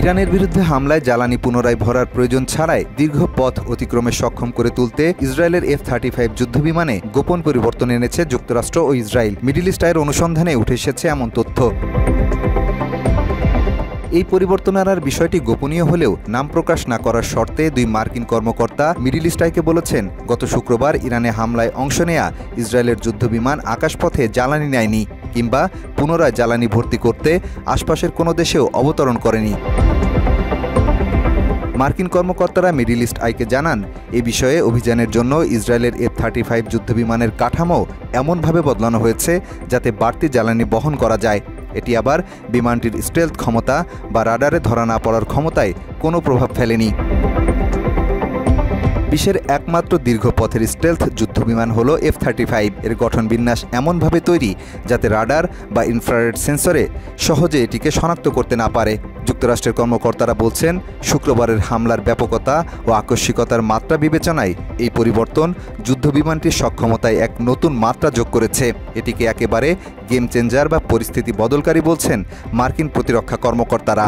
ইরানের বিরুদ্ধে হামলায় জ্বালানি পুনরায় ভরার প্রয়োজন ছাড়াই দীর্ঘ পথ অতিক্রমে সক্ষম করে তুলতে ইসরায়েলের F-35 যুদ্ধবিমানে গোপন পরিবর্তন এনেছে যুক্তরাষ্ট্র ও ইসরায়েল। মিডল ইস্ট আইয়ের অনুসন্ধানে উঠে এসেছে এমন তথ্য। এই পরিবর্তন আনার বিষয়টি গোপনীয় হলেও নাম প্রকাশ না করার শর্তে দুই মার্কিন কর্মকর্তা মিডল ইস্ট আইকে বলেছেন, গত শুক্রবার ইরানে হামলায় অংশ নেয়া ইসরায়েলের যুদ্ধবিমান আকাশপথে জ্বালানি নেয়নি কিংবা পুনরায় জ্বালানি ভর্তি করতে আশপাশের কোনো দেশেও অবতরণ করেনি। মার্কিন কর্মকর্তারা মিডল ইস্ট আইকে জানান, এ বিষয়ে অভিযানের জন্য ইসরায়েলের F-35 যুদ্ধবিমানের কাঠামো এমনভাবে বদলানো হয়েছে যাতে বাড়তি জ্বালানি বহন করা যায়। এটি আবার বিমানটির স্টেলথ ক্ষমতা বা রাডারে ধরা না পড়ার ক্ষমতায় কোনো প্রভাব ফেলেনি। বিশ্বের একমাত্র দীর্ঘ পথের স্টেলথ যুদ্ধবিমান হল F-35। এর গঠন বিন্যাস এমনভাবে তৈরি যাতে রাডার বা ইনফ্রারেড সেন্সরে সহজে এটিকে শনাক্ত করতে না পারে। যুক্তরাষ্ট্রের কর্মকর্তারা বলছেন, শুক্রবারের হামলার ব্যাপকতা ও আকস্মিকতার মাত্রা বিবেচনায় এই পরিবর্তন যুদ্ধবিমানটির সক্ষমতায় এক নতুন মাত্রা যোগ করেছে। এটিকে একেবারে গেম চেঞ্জার বা পরিস্থিতি বদলকারী বলছেন মার্কিন প্রতিরক্ষা কর্মকর্তারা।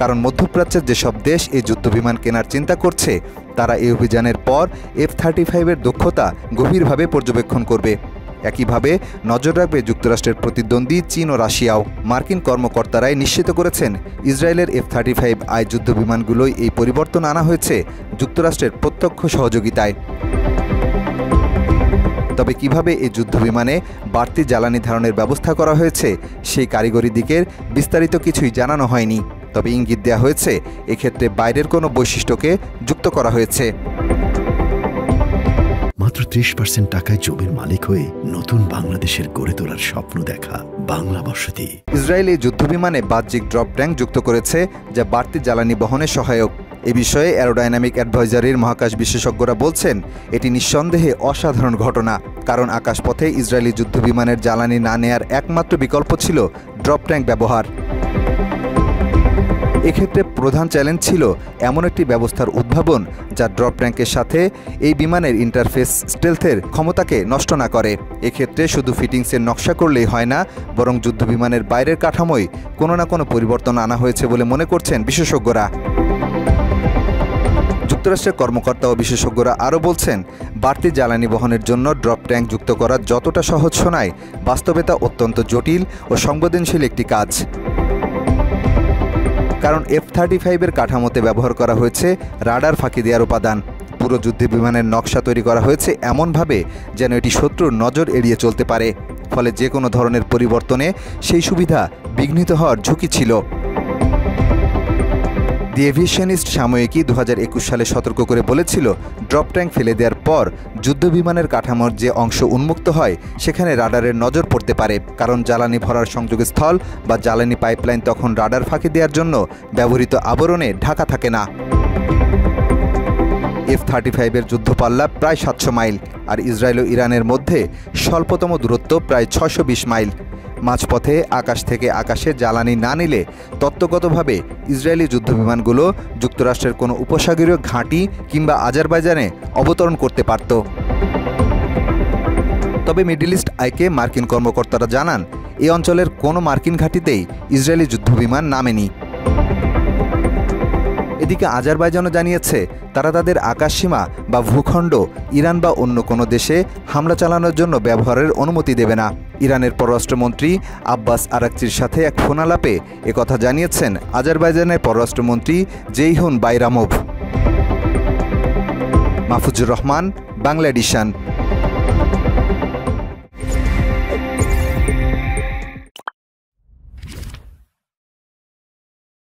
কারণ মধ্যপ্রাচ্যের যেসব দেশ এই যুদ্ধবিমান কেনার চিন্তা করছে তারা এই অভিযানের পর F-35 এর দক্ষতা গভীরভাবে পর্যবেক্ষণ করবে। একইভাবে নজর রাখবে যুক্তরাষ্ট্রের প্রতিদ্বন্দ্বী চীন ও রাশিয়াও। মার্কিন কর্মকর্তারাই নিশ্চিত করেছেন, ইসরায়েলের F-35 যুদ্ধবিমানগুলোই এই পরিবর্তন আনা হয়েছে যুক্তরাষ্ট্রের প্রত্যক্ষ সহযোগিতায়। তবে কিভাবে এই যুদ্ধবিমানে বাড়তি জ্বালানি ধারণের ব্যবস্থা করা হয়েছে সেই কারিগরি দিকের বিস্তারিত কিছুই জানানো হয়নি। তবে ইঙ্গিত দেওয়া হয়েছে এক্ষেত্রে বাইরের কোনো বৈশিষ্ট্যকে যুক্ত করা হয়েছে। মাত্র 30% টাকায় জমির মালিক হয়ে নতুন বাংলাদেশের গড়ে তোলার স্বপ্ন দেখা বাংলা বসতি। ইসরায়েল এই যুদ্ধবিমানে বাহ্যিক ড্রপ ট্যাঙ্ক যুক্ত করেছে যা বাড়তি জ্বালানি বহনে সহায়ক। এ বিষয়ে অ্যারোডাইনামিক অ্যাডভাইজারির মহাকাশ বিশেষজ্ঞরা বলছেন, এটি নিঃসন্দেহে অসাধারণ ঘটনা। কারণ আকাশপথে ইসরায়েলি যুদ্ধবিমানের জ্বালানি না নেয়ার একমাত্র বিকল্প ছিল ড্রপ ট্যাঙ্ক ব্যবহার। এক্ষেত্রে প্রধান চ্যালেঞ্জ ছিল এমন একটি ব্যবস্থার উদ্ভাবন যা ড্রপ ট্যাঙ্কের সাথে এই বিমানের ইন্টারফেস স্টেলথের ক্ষমতাকে নষ্ট না করে। এক্ষেত্রে শুধু ফিটিংসের নকশা করলেই হয় না, বরং যুদ্ধবিমানের বাইরের কাঠামোয় কোনো না কোনো পরিবর্তন আনা হয়েছে বলে মনে করছেন বিশেষজ্ঞরা। যুক্তরাষ্ট্রের কর্মকর্তা ও বিশেষজ্ঞরা আরও বলছেন, বাড়তি জ্বালানি বহনের জন্য ড্রপ ট্যাঙ্ক যুক্ত করা যতটা সহজ শোনায়, বাস্তবে তা অত্যন্ত জটিল ও সংবেদনশীল একটি কাজ। কারণ F-35 এর কাঠামোতে ব্যবহার করা হয়েছে রাডার ফাঁকি দেওয়ার উপাদান। পুরো যুদ্ধবিমানের নকশা তৈরি করা হয়েছে এমনভাবে যেন এটি শত্রুর নজর এড়িয়ে চলতে পারে। ফলে যে কোনো ধরনের পরিবর্তনে সেই সুবিধা বিঘ্নিত হওয়ার ঝুঁকি ছিল। দি এভিয়েশনিস্ট সাময়িকী 2021 সালে সতর্ক করে বলেছিল, ড্রপ ট্যাঙ্ক ফেলে দেওয়ার পর যুদ্ধবিমানের কাঠামোর যে অংশ উন্মুক্ত হয় সেখানে রাডারের নজর পড়তে পারে। কারণ জ্বালানি ভরার সংযোগস্থল বা জ্বালানি পাইপলাইন তখন রাডার ফাঁকি দেওয়ার জন্য ব্যবহৃত আবরণে ঢাকা থাকে না। F-35 এর যুদ্ধপাল্লা প্রায় 700 মাইল, আর ইসরায়েল ও ইরানের মধ্যে স্বল্পতম দূরত্ব প্রায় 620 মাইল। মাঝপথে আকাশ থেকে আকাশে জ্বালানি না নিলে তত্ত্বগতভাবে ইসরায়েলি যুদ্ধবিমানগুলো যুক্তরাষ্ট্রের কোনো উপসাগরীয় ঘাঁটি কিংবা আজারবাইজানে অবতরণ করতে পারত। তবে মিডল ইস্ট আইকে মার্কিন কর্মকর্তারা জানান, এই অঞ্চলের কোনো মার্কিন ঘাঁটিতেই ইসরায়েলি যুদ্ধবিমান নামেনি। এদিকে আজারবাইজানও জানিয়েছে তারা তাদের আকাশসীমা বা ভূখণ্ড ইরান বা অন্য কোনো দেশে হামলা চালানোর জন্য ব্যবহারের অনুমতি দেবে না। ইরানের পররাষ্ট্রমন্ত্রী আব্বাস আরাকচির সাথে এক ফোনালাপে একথা জানিয়েছেন আজারবাইজানের পররাষ্ট্রমন্ত্রী জেইহুন বাইরামোভ। মাহফুজুর রহমান, বাংলা এডিশন।